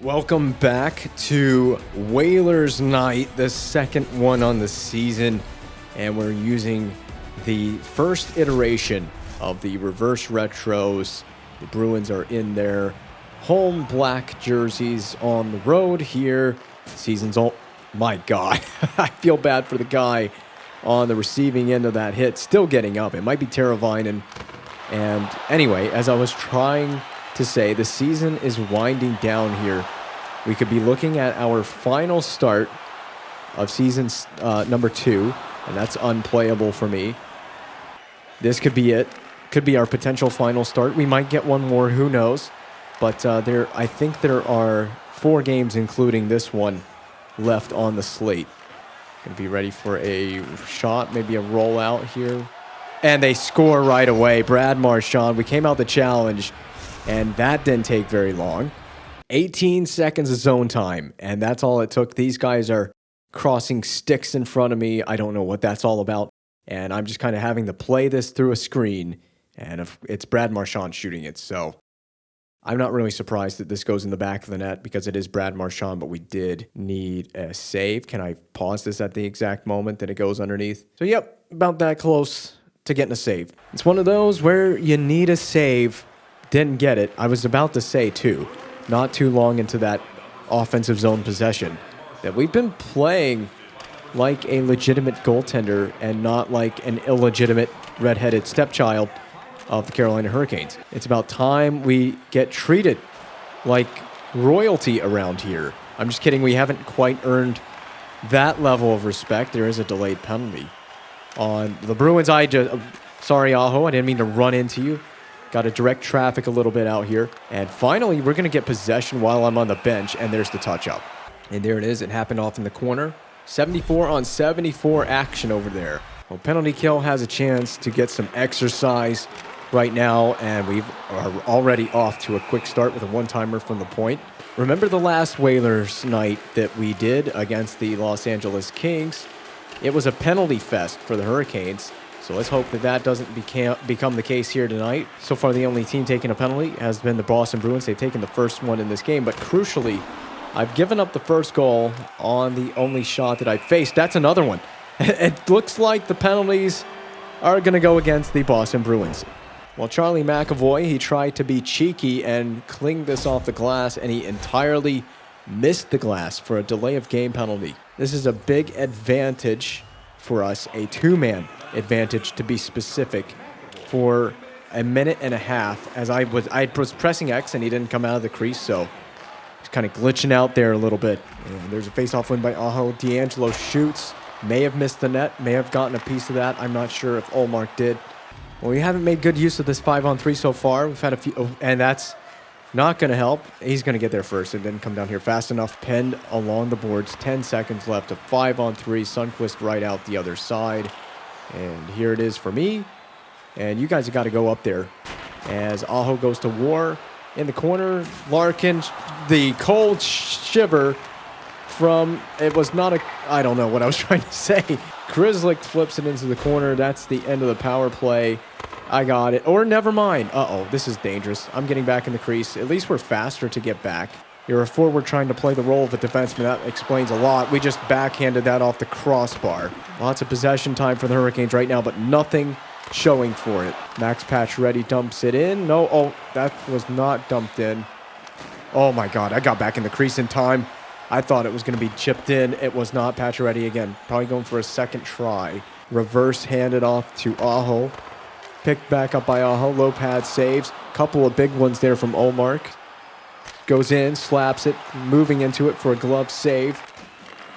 Welcome back to Whalers Night, the second one on the season, and we're using the first iteration of the reverse retros. The Bruins are in their home black jerseys on the road here. Season's all, my God, I feel bad for the guy on the receiving end of that hit, still getting up. It might be Teravainen. And anyway, as I was trying to say, the season is winding down here. We could be looking at our final start of season number 2, and that's unplayable for me. This could be it. Could be our potential final start. We might get one more, who knows? But I think there are 4 games, including this one, left on the slate. Gonna be ready for a shot, maybe a rollout here. And they score right away. Brad Marchand, we came out the challenge, and that didn't take very long. 18 seconds of zone time, and that's all it took. These guys are crossing sticks in front of me. I don't know what that's all about, and I'm just kind of having to play this through a screen, and if it's Brad Marchand shooting it, so I'm not really surprised that this goes in the back of the net because it is Brad Marchand, but we did need a save. Can I pause this at the exact moment that it goes underneath? So yep, about that close to getting a save. It's one of those where you need a save. Didn't get it. I was about to say, too, not too long into that offensive zone possession, that we've been playing like a legitimate goaltender and not like an illegitimate redheaded stepchild of the Carolina Hurricanes. It's about time we get treated like royalty around here. I'm just kidding. We haven't quite earned that level of respect. There is a delayed penalty on the Bruins. Sorry, Aho, I didn't mean to run into you. Got to direct traffic a little bit out here. And finally, we're going to get possession while I'm on the bench, and there's the touch-up. And there it is. It happened off in the corner. 74 on 74 action over there. Well, penalty kill has a chance to get some exercise right now, and we are already off to a quick start with a one-timer from the point. Remember the last Whalers night that we did against the Los Angeles Kings? It was a penalty fest for the Hurricanes. So let's hope that that doesn't become the case here tonight. So far, the only team taking a penalty has been the Boston Bruins. They've taken the first one in this game. But crucially, I've given up the first goal on the only shot that I've faced. That's another one. It looks like the penalties are going to go against the Boston Bruins. Well, Charlie McAvoy, he tried to be cheeky and cling this off the glass, and he entirely missed the glass for a delay of game penalty. This is a big advantage for us, a 2-man advantage to be specific, for a minute and a half as I was pressing X and he didn't come out of the crease, so he's kind of glitching out there a little bit. And there's a face-off win by Aho. D'Angelo shoots, may have missed the net, may have gotten a piece of that. I'm not sure if Ullmark did. Well, we haven't made good use of this 5-on-3 so far. We've had a few, and that's not going to help. He's going to get there first. It didn't come down here fast enough. Pinned along the boards. 10 seconds left. A 5-on-3. Sundqvist right out the other side. And here it is for me. And you guys have got to go up there as Aho goes to war in the corner. Larkin, the cold shiver from, it was not a, I don't know what I was trying to say. Krislik flips it into the corner. That's the end of the power play. I got it. Or never mind. Uh-oh, this is dangerous. I'm getting back in the crease. At least we're faster to get back. You're a forward trying to play the role of a defenseman. That explains a lot. We just backhanded that off the crossbar. Lots of possession time for the Hurricanes right now, but nothing showing for it. Max Pacioretty dumps it in. No, oh, that was not dumped in. Oh my God, I got back in the crease in time. I thought it was going to be chipped in. It was not. Pacioretty again. Probably going for a second try. Reverse handed off to Aho. Picked back up by Aho. Low pad saves. Couple of big ones there from Ullmark. Goes in, slaps it, moving into it for a glove save.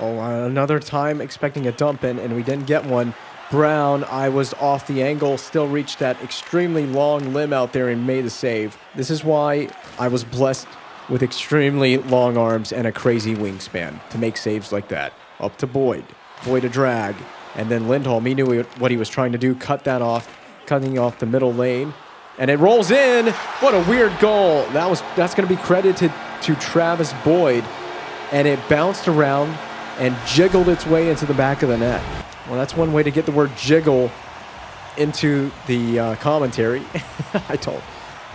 Oh, another time expecting a dump in, and we didn't get one. Brown, I was off the angle, still reached that extremely long limb out there and made the save. This is why I was blessed with extremely long arms and a crazy wingspan to make saves like that. Up to Boyd. Boyd a drag. And then Lindholm, he knew what he was trying to do, cut that off, cutting off the middle lane. And it rolls in. What a weird goal. That's going to be credited to Travis Boyd. And it bounced around and jiggled its way into the back of the net. Well, that's one way to get the word jiggle into the commentary. I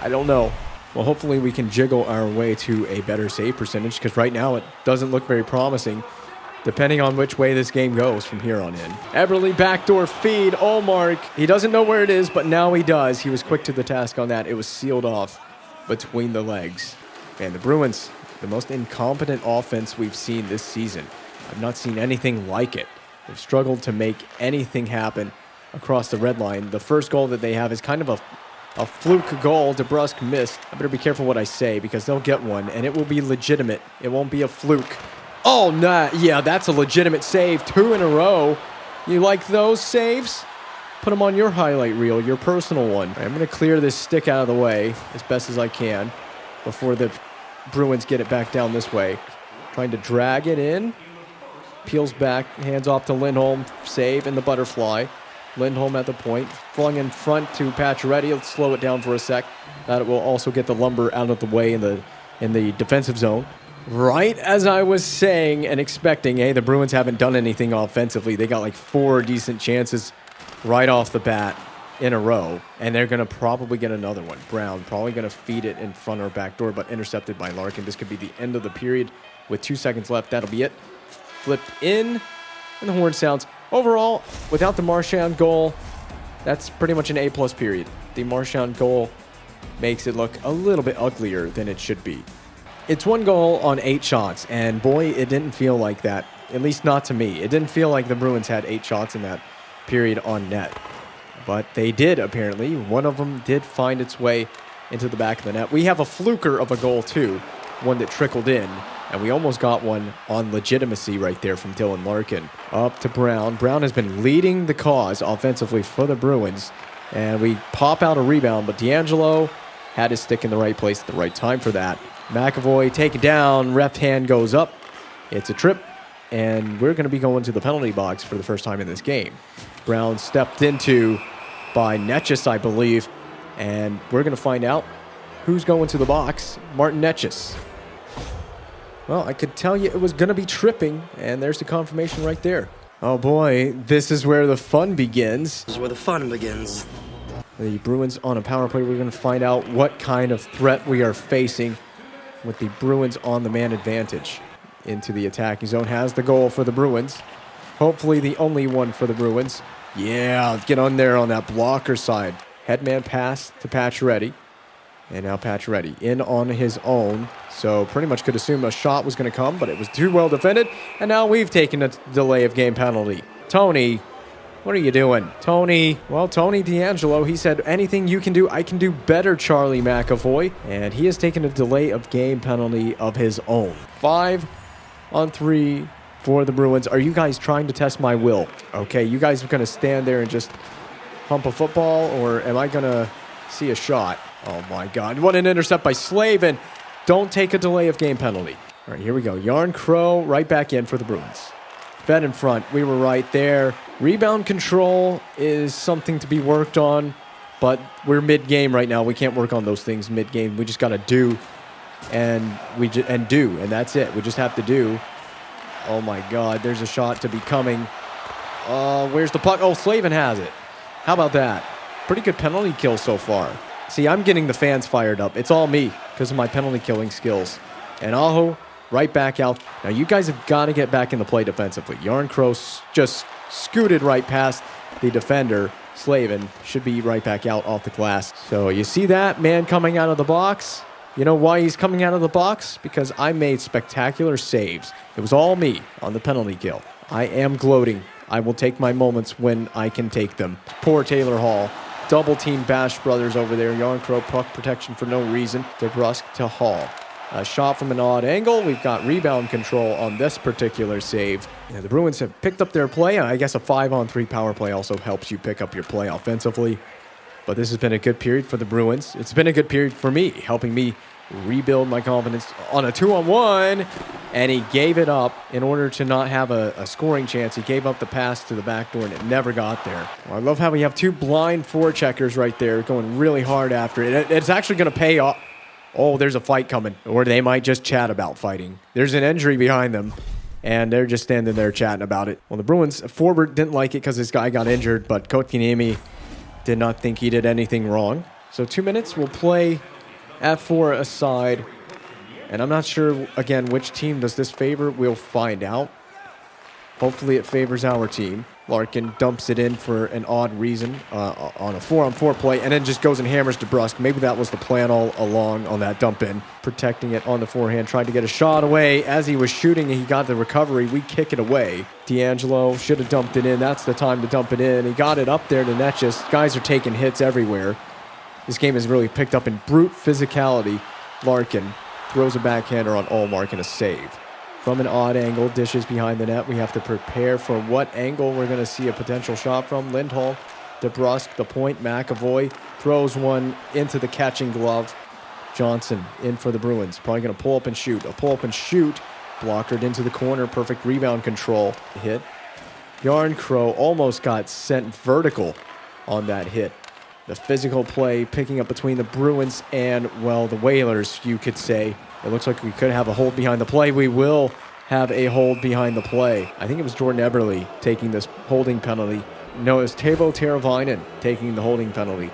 don't know. Well, hopefully we can jiggle our way to a better save percentage, because right now it doesn't look very promising, depending on which way this game goes from here on in. Eberle backdoor feed. Olmark, he doesn't know where it is, but now he does. He was quick to the task on that. It was sealed off between the legs. Man, the Bruins, the most incompetent offense we've seen this season. I've not seen anything like it. They've struggled to make anything happen across the red line. The first goal that they have is kind of a fluke goal. DeBrusk missed. I better be careful what I say, because they'll get one, and it will be legitimate. It won't be a fluke. Oh, nah, yeah, that's a legitimate save. 2 in a row. You like those saves? Put them on your highlight reel, your personal one. Right, I'm going to clear this stick out of the way as best as I can before the Bruins get it back down this way. Trying to drag it in. Peels back, hands off to Lindholm. Save in the butterfly. Lindholm at the point. Flung in front to Pacioretty. Let's slow it down for a sec. That will also get the lumber out of the way in the defensive zone. Right as I was saying and expecting, the Bruins haven't done anything offensively. They got like 4 decent chances right off the bat in a row, and they're going to probably get another one. Brown probably going to feed it in front or back door, but intercepted by Larkin. This could be the end of the period with 2 seconds left. That'll be it. Flipped in, and the horn sounds. Overall, without the Marchand goal, that's pretty much an A-plus period. The Marchand goal makes it look a little bit uglier than it should be. It's 1 goal on 8 shots, and boy, it didn't feel like that, at least not to me. It didn't feel like the Bruins had 8 shots in that period on net. But they did, apparently. One of them did find its way into the back of the net. We have a fluker of a goal, too, one that trickled in, and we almost got one on legitimacy right there from Dylan Larkin. Up to Brown. Brown has been leading the cause offensively for the Bruins, and we pop out a rebound, but D'Angelo had his stick in the right place at the right time for that. McAvoy taken down, ref hand goes up. It's a trip, and we're going to be going to the penalty box for the first time in this game. Brown stepped into by Netchis, I believe, and we're going to find out who's going to the box. Martin Netchis. Well, I could tell you it was going to be tripping, and there's the confirmation right there. Oh boy, this is where the fun begins. This is where the fun begins. The Bruins on a power play. We're going to find out what kind of threat we are facing with the Bruins on the man advantage. Into the attacking zone. Has the goal for the Bruins. Hopefully the only one for the Bruins. Yeah, get on there on that blocker side. Headman pass to Pacioretty. And now Pacioretty in on his own. So pretty much could assume a shot was going to come, but it was too well defended. And now we've taken a delay of game penalty. Tony, what are you doing? Tony, well, Tony D'Angelo, he said, anything you can do, I can do better, Charlie McAvoy. And he has taken a delay of game penalty of his own. 5-on-3 for the Bruins. Are you guys trying to test my will? Okay, you guys are going to stand there and just hump a football, or am I going to see a shot? Oh, my God. What an intercept by Slavin. Don't take a delay of game penalty. All right, here we go. Yarn Crow right back in for the Bruins. Fed in front. We were right there. Rebound control is something to be worked on, but we're mid-game right now. We can't work on those things mid-game. We just got to do, and that's it. We just have to do. Oh, my God. There's a shot to be coming. Where's the puck? Oh, Slavin has it. How about that? Pretty good penalty kill so far. See, I'm getting the fans fired up. It's all me because of my penalty killing skills. And Aho right back out. Now, you guys have got to get back in the play defensively. Yarn Crow just scooted right past the defender. Slavin should be right back out off the glass. So you see that man coming out of the box? You know why he's coming out of the box? Because I made spectacular saves. It was all me on the penalty kill. I am gloating. I will take my moments when I can take them. Poor Taylor Hall. Double team Bash Brothers over there. Yarn Crow puck protection for no reason. DeBrusk to Hall. A shot from an odd angle. We've got rebound control on this particular save. Yeah, the Bruins have picked up their play. I guess a 5-on-3 power play also helps you pick up your play offensively. But this has been a good period for the Bruins. It's been a good period for me, helping me rebuild my confidence on a 2-on-1. And he gave it up in order to not have a scoring chance. He gave up the pass to the back door, and it never got there. Well, I love how we have 2 blind forecheckers right there going really hard after it. It's actually going to pay off. Oh, there's a fight coming. Or they might just chat about fighting. There's an injury behind them, and they're just standing there chatting about it. Well, the Bruins forward didn't like it because this guy got injured, but Kotkaniemi did not think he did anything wrong. So 2 minutes, we'll play at 4 aside. And I'm not sure, again, which team does this favor. We'll find out. Hopefully it favors our team. Larkin dumps it in for an odd reason on a 4-on-4 play and then just goes and hammers DeBrusk. Maybe that was the plan all along on that dump in. Protecting it on the forehand, tried to get a shot away. As he was shooting, he got the recovery. We kick it away. D'Angelo should have dumped it in. That's the time to dump it in. He got it up there to net. Just guys are taking hits everywhere. This game has really picked up in brute physicality. Larkin throws a backhander on Allmark and a save. From an odd angle, dishes behind the net. We have to prepare for what angle we're going to see a potential shot from. Lindholm, DeBrusk, the point. McAvoy throws one into the catching glove. Johnson in for the Bruins. Probably going to pull up and shoot. A pull up and shoot. Blockered into the corner. Perfect rebound control. Hit. Yarncrow almost got sent vertical on that hit. The physical play picking up between the Bruins and, well, the Whalers, you could say. It looks like we could have a hold behind the play. We will have a hold behind the play. I think it was Jordan Eberle taking this holding penalty. No, it was Teuvo Teravainen taking the holding penalty.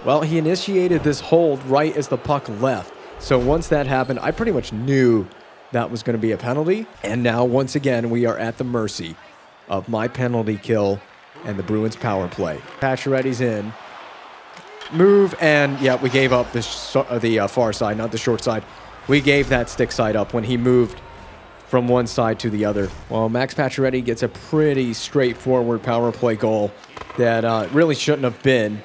Well, he initiated this hold right as the puck left. So once that happened, I pretty much knew that was going to be a penalty. And now, once again, we are at the mercy of my penalty kill and the Bruins power play. Pacioretty's in. Move, and yeah, we gave up the far side, not the short side. We gave that stick side up when he moved from one side to the other. Well, Max Pacioretty gets a pretty straightforward power play goal that really shouldn't have been,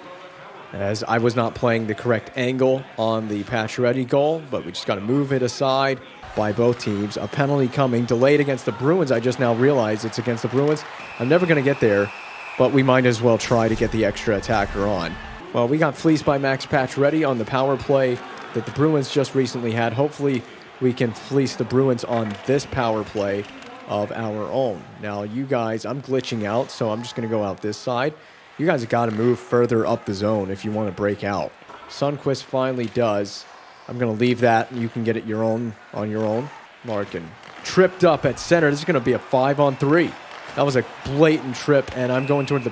as I was not playing the correct angle on the Pacioretty goal, but we just got to move it aside by both teams. A penalty coming, delayed against the Bruins. I just now realized it's against the Bruins. I'm never going to get there, but we might as well try to get the extra attacker on. Well, we got fleeced by Max Pacioretty on the power play that the Bruins just recently had. Hopefully, we can fleece the Bruins on this power play of our own. Now, you guys, I'm glitching out, so I'm just going to go out this side. You guys have got to move further up the zone if you want to break out. Sundqvist finally does. I'm going to leave that, and you can get it on your own. Larkin tripped up at center. This is going to be a 5-on-3. That was a blatant trip, and I'm going toward the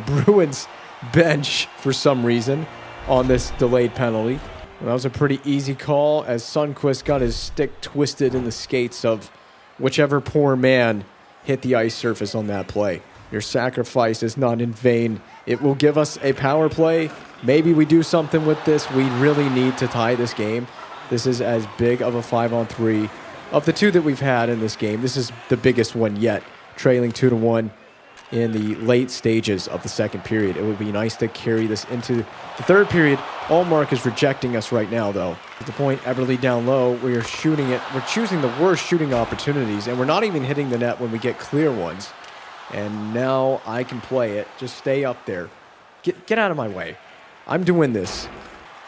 Bruins bench for some reason on this delayed penalty. Well, that was a pretty easy call as Sundqvist got his stick twisted in the skates of whichever poor man hit the ice surface on that play. Your sacrifice is not in vain. It will give us a power play. Maybe we do something with this. We really need to tie this game. This is as big of a 5-on-3 of the two that we've had in this game. This is the biggest one yet, trailing 2-1 in the late stages of the second period. It would be nice to carry this into the third period. Allmark is rejecting us right now, though. At the point, Eberle down low, we are shooting it. We're choosing the worst shooting opportunities, and we're not even hitting the net when we get clear ones. And now I can play it. Just stay up there. Get out of my way. I'm doing this.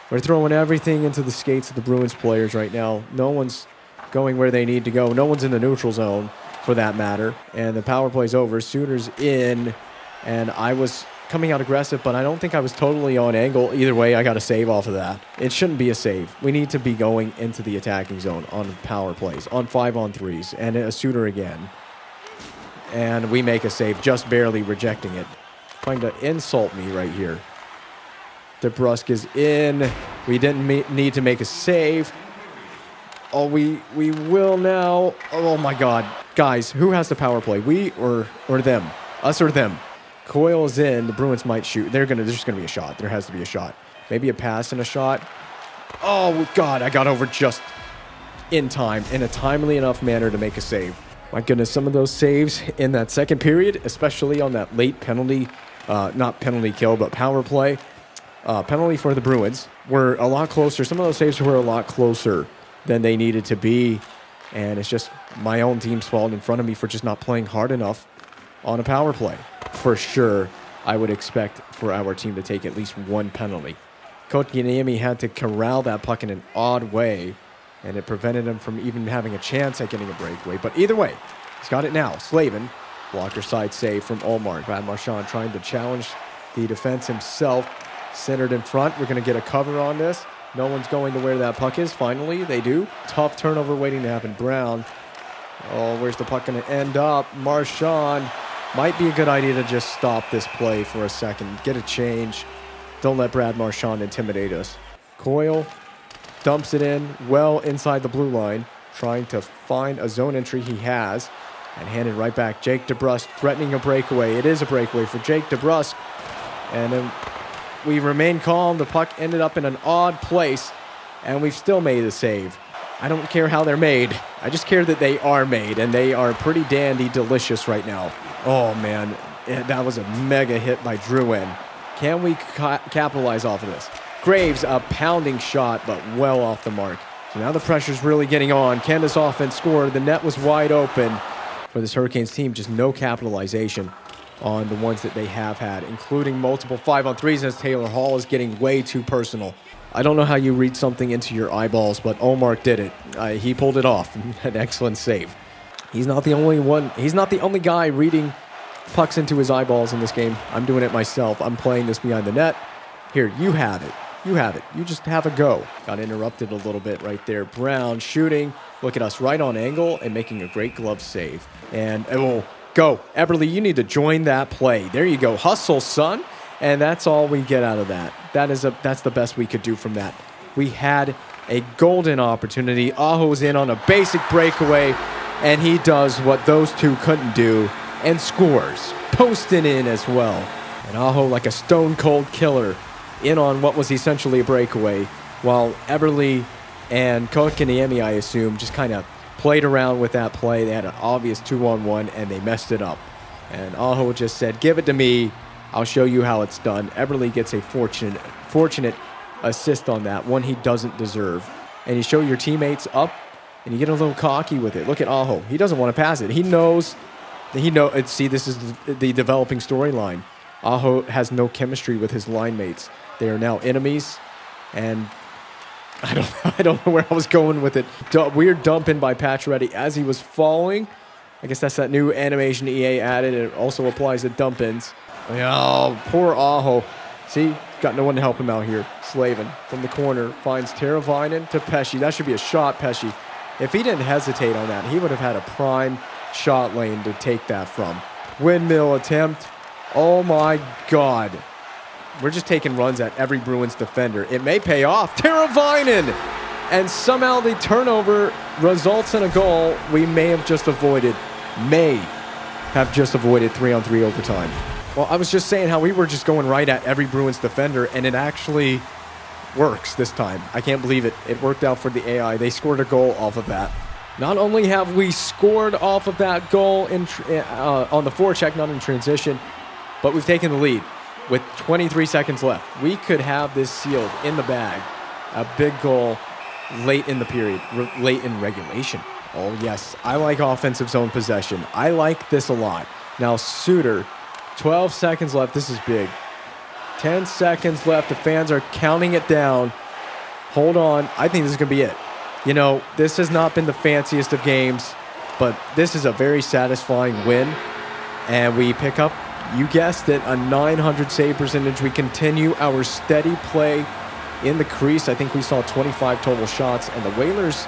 We're throwing everything into the skates of the Bruins players right now. No one's going where they need to go. No one's in the neutral zone, for that matter. And the power play's over. Suter's in, and I was coming out aggressive, but I don't think I was totally on angle. Either way, I got a save off of that. It shouldn't be a save. We need to be going into the attacking zone on power plays, on 5-on-3s, and a Suter again. And we make a save, just barely rejecting it. Trying to insult me right here. DeBrusk is in. We didn't need to make a save. Oh, we will now. Oh, my God. Guys, who has the power play? We or them? Us or them? Coyle is in. The Bruins might shoot. There's just going to be a shot. There has to be a shot. Maybe a pass and a shot. Oh, God. I got over just in time, in a timely enough manner to make a save. My goodness, some of those saves in that second period, especially on that late penalty, not penalty kill, but power play, penalty for the Bruins, were a lot closer. Some of those saves were a lot closer than they needed to be. And it's just my own team's fault in front of me for just not playing hard enough on a power play. For sure, I would expect for our team to take at least one penalty. Kotkaniemi had to corral that puck in an odd way, and it prevented him from even having a chance at getting a breakaway. But either way, he's got it now. Slavin, blocker side save from Allmark. Brad Marchand trying to challenge the defense himself. Centered in front. We're going to get a cover on this. No one's going to where that puck is. Finally, they do. Tough turnover waiting to happen. Brown. Oh, where's the puck going to end up? Marchand. Might be a good idea to just stop this play for a second. Get a change. Don't let Brad Marchand intimidate us. Coyle dumps it in well inside the blue line, trying to find a zone entry he has, and handed right back. Jake DeBrusk threatening a breakaway. It is a breakaway for Jake DeBrusk, and then we remain calm. The puck ended up in an odd place, and we've still made a save. I don't care how they're made. I just care that they are made, and they are pretty dandy delicious right now. Oh, man, that was a mega hit by Drouin. Can we capitalize off of this? Graves, a pounding shot, but well off the mark. So now the pressure's really getting on. Can this offense score? The net was wide open for this Hurricanes team. Just no capitalization on the ones that they have had, including multiple 5-on-3s as Taylor Hall is getting way too personal. I don't know how you read something into your eyeballs, but Omar did it. He pulled it off. An excellent save. He's not the only one. He's not the only guy reading pucks into his eyeballs in this game. I'm doing it myself. I'm playing this behind the net. Here, you have it. You have it. You just have a go. Got interrupted a little bit right there. Brown shooting. Look at us right on angle and making a great glove save. And it will go. Eberle, you need to join that play. There you go. Hustle, son. And that's all we get out of that. That's the best we could do from that. We had a golden opportunity. Aho's in on a basic breakaway, and he does what those two couldn't do and scores. Posting in as well. And Aho, like a stone-cold killer, in on what was essentially a breakaway, while Eberle and Kotkaniemi, I assume, just kind of played around with that play. They had an obvious 2-on-1, and they messed it up. And Aho just said, give it to me. I'll show you how it's done. Eberle gets a fortunate assist on that, one he doesn't deserve. And you show your teammates up, and you get a little cocky with it. Look at Aho. He doesn't want to pass it. He knows. See, this is the developing storyline. Aho has no chemistry with his line mates. They are now enemies, and I don't know where I was going with it. Weird dump in by Pacioretty as he was falling. I guess that's that new animation EA added. It also applies to dump ins. Oh, poor Aho. See, got no one to help him out here. Slavin from the corner finds Teravainen to Pesce. That should be a shot, Pesce. If he didn't hesitate on that, he would have had a prime shot lane to take that from. Windmill attempt. Oh my God. We're just taking runs at every Bruins defender. It may pay off. Teravainen! And somehow the turnover results in a goal we may have just avoided. 3-on-3 overtime. Well, I was just saying how we were just going right at every Bruins defender, and it actually works this time. I can't believe it. It worked out for the AI. They scored a goal off of that. Not only have we scored off of that goal on the forecheck, not in transition, but we've taken the lead with 23 seconds left. We could have this sealed in the bag. A big goal late in the period, late in regulation. Oh, yes. I like offensive zone possession. I like this a lot. Now, Suter, 12 seconds left. This is big. 10 seconds left. The fans are counting it down. Hold on. I think this is going to be it. You know, this has not been the fanciest of games, but this is a very satisfying win. And we pick up, you guessed it, a 900 save percentage. We continue our steady play in the crease. I think we saw 25 total shots, and the Whalers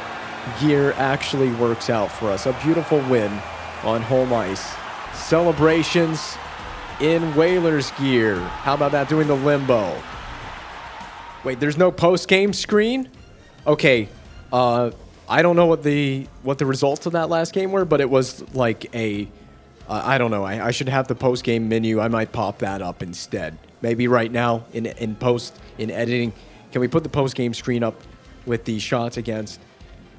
gear actually works out for us. A beautiful win on home ice. Celebrations in Whalers gear. How about that, doing the limbo? Wait, there's no post-game screen? Okay, I don't know what the results of that last game were, but it was like I don't know. I should have the post-game menu. I might pop that up instead. Maybe right now in editing. Can we put the post-game screen up with the shots against?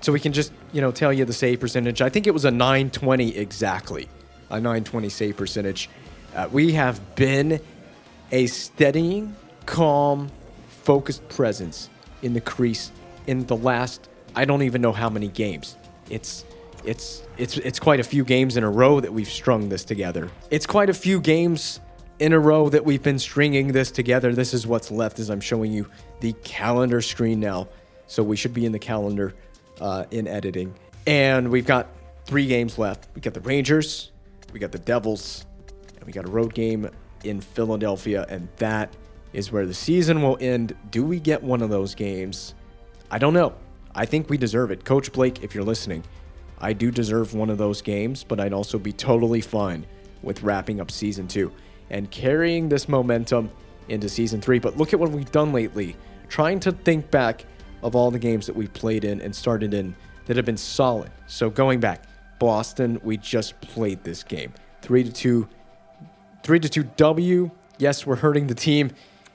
So we can just, tell you the save percentage. I think it was a 920 exactly. A 920 save percentage. We have been a steadying, calm, focused presence in the crease in the last, I don't even know how many games. It's quite a few games in a row that we've strung this together. It's quite a few games in a row that we've been stringing this together. This is what's left as I'm showing you the calendar screen now. So we should be in the calendar in editing. And we've got 3 games left. We got the Rangers, we got the Devils, and we got a road game in Philadelphia. And that is where the season will end. Do we get one of those games? I don't know. I think we deserve it. Coach Blake, if you're listening, I do deserve one of those games, but I'd also be totally fine with wrapping up Season 2 and carrying this momentum into Season 3. But look at what we've done lately. trying to think back of all the games that we played in and started in that have been solid. So going back, Boston, we just played this game. 3-2 W. Yes, we're hurting the team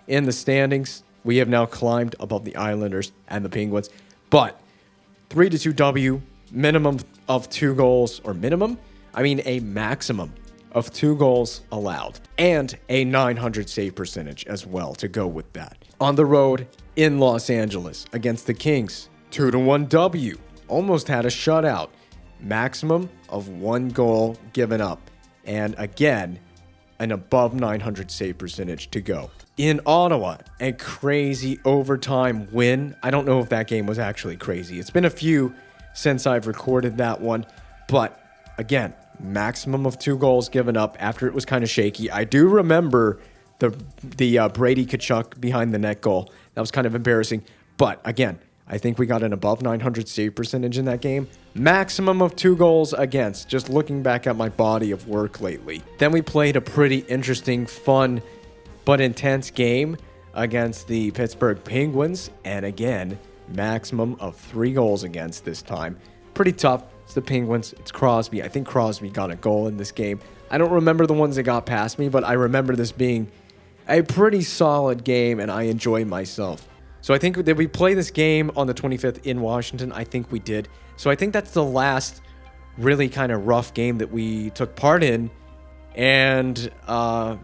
in the standings. We have now climbed above the Islanders and the Penguins. But 3-2 W, minimum of 2 goals, or minimum? I mean a maximum of 2 goals allowed. And a 900 save percentage as well to go with that. On the road in Los Angeles against the Kings, 2-1 W. Almost had a shutout. Maximum of 1 goal given up. And again, an above 900 save percentage to go. In Ottawa, a crazy overtime win. I don't know if that game was actually crazy. It's been a few since I've recorded that one. But again, maximum of 2 goals given up after it was kind of shaky. I do remember the Brady Tkachuk behind the net goal. That was kind of embarrassing. But again, I think we got an above 900 save percentage in that game. Maximum of 2 goals against, just looking back at my body of work lately. Then we played a pretty interesting, fun, but intense game against the Pittsburgh Penguins. And again, maximum of 3 goals against this time. Pretty tough. It's the Penguins. It's Crosby. I think Crosby got a goal in this game. I don't remember the ones that got past me, but I remember this being a pretty solid game, and I enjoyed myself. So I think that we play this game on the 25th in Washington. I think we did. So I think that's the last really kind of rough game that we took part in. And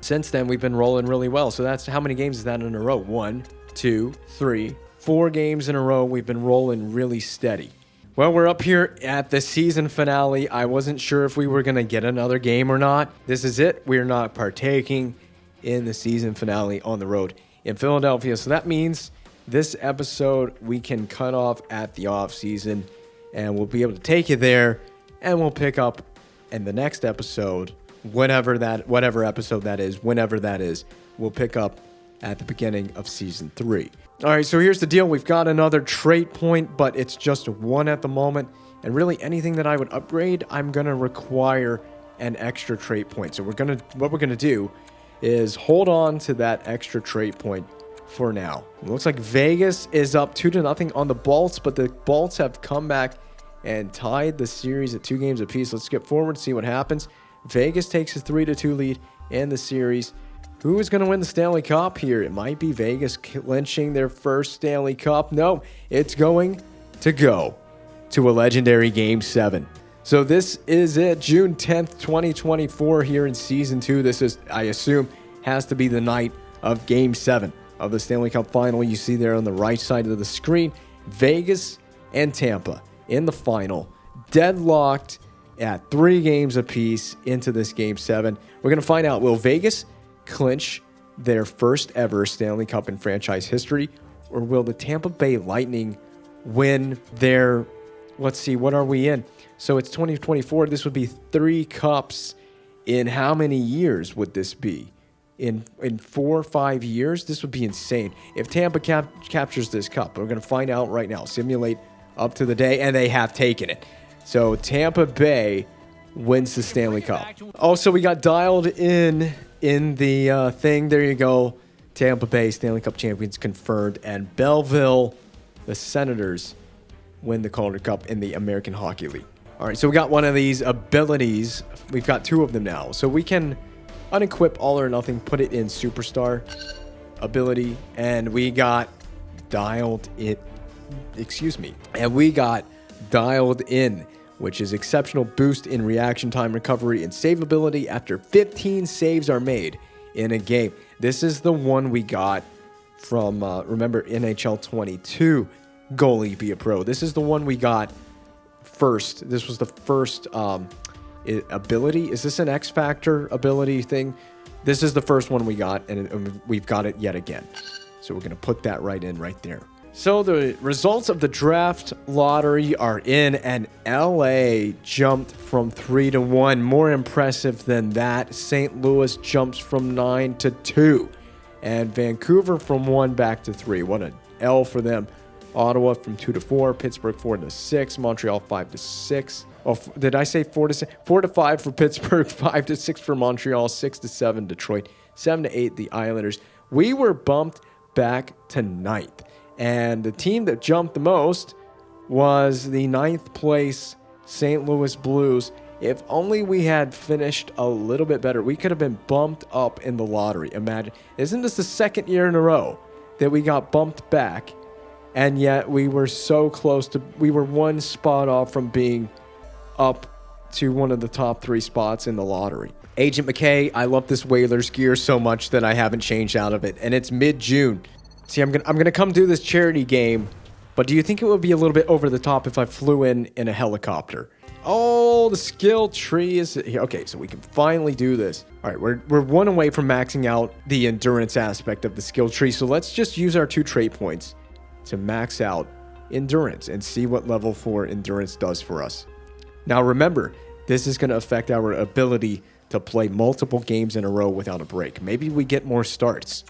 since then, we've been rolling really well. So that's how many games is that in a row? 1, 2, 3, 4 games in a row. We've been rolling really steady. Well, we're up here at the season finale. I wasn't sure if we were going to get another game or not. This is it. We're not partaking in the season finale on the road in Philadelphia. So that means this episode we can cut off at the off season, and we'll be able to take you there, and we'll pick up in the next episode, whatever episode that is, whenever that is, we'll pick up at the beginning of season 3. All right, so here's the deal. We've got another trait point, but it's just 1 at the moment. And really anything that I would upgrade, I'm going to require an extra trait point. So what we're going to do is hold on to that extra trait point for now. It looks like Vegas is up 2-0 on the Bolts, but the Bolts have come back and tied the series at 2 games apiece. Let's skip forward and see what happens. Vegas takes a 3-2 lead in the series. Who is going to win the Stanley Cup here? It might be Vegas clinching their first Stanley Cup. No, it's going to go to a legendary Game 7. So this is it, June 10th, 2024 here in Season 2. This is, I assume, has to be the night of Game 7 of the Stanley Cup Final. You see there on the right side of the screen, Vegas and Tampa in the final, deadlocked at 3 games apiece into this Game 7. We're going to find out, will Vegas clinch their first ever Stanley Cup in franchise history, or will the Tampa Bay Lightning win their, let's see, what are we in? So it's 2024. This would be 3 cups in how many years would this be? In 4 or 5 years? This would be insane. If Tampa captures this cup, we're going to find out right now. Simulate up to the day, and they have taken it. So Tampa Bay wins the Stanley Cup. Also, we got dialed in the thing. There you go. Tampa Bay Stanley Cup champions confirmed, and Belleville, the Senators, win the Calder Cup in the American Hockey League. All right, so we got one of these abilities. We've got 2 of them now. So we can unequip All or Nothing, put it in Superstar ability, and we got dialed in. And we got dialed in, which is exceptional boost in reaction time, recovery, and save ability after 15 saves are made in a game. This is the one we got from, remember, NHL 22, Goalie Be a Pro. This is the one we got first. This was the first ability. Is this an X Factor ability thing? This is the first one we got, and we've got it yet again. So we're going to put that right in right there. So the results of the draft lottery are in, and LA jumped from 3-1. More impressive than that, St. Louis jumps from 9-2, and Vancouver from 1 back to 3. What an L for them. Ottawa from 2-4, Pittsburgh 4-6, Montreal 5-6. Oh, did I say 4-6? 4-5 for Pittsburgh, 5-6 for Montreal, 6-7 Detroit, 7-8 the Islanders. We were bumped back to 9th. And the team that jumped the most was the 9th place St. Louis Blues. If only we had finished a little bit better, we could have been bumped up in the lottery. Imagine, isn't this the second year in a row that we got bumped back? And yet we were so close to, we were one spot off from being up to one of the top 3 spots in the lottery. Agent McKay, I love this Whalers gear so much that I haven't changed out of it. And it's mid-June. See, I'm gonna come do this charity game, but do you think it would be a little bit over the top if I flew in a helicopter? Oh, the skill tree is here. Okay, so we can finally do this. All right, we're one away from maxing out the endurance aspect of the skill tree, so let's just use our 2 trait points to max out endurance and see what level 4 endurance does for us. Now remember, this is going to affect our ability to play multiple games in a row without a break. Maybe we get more starts.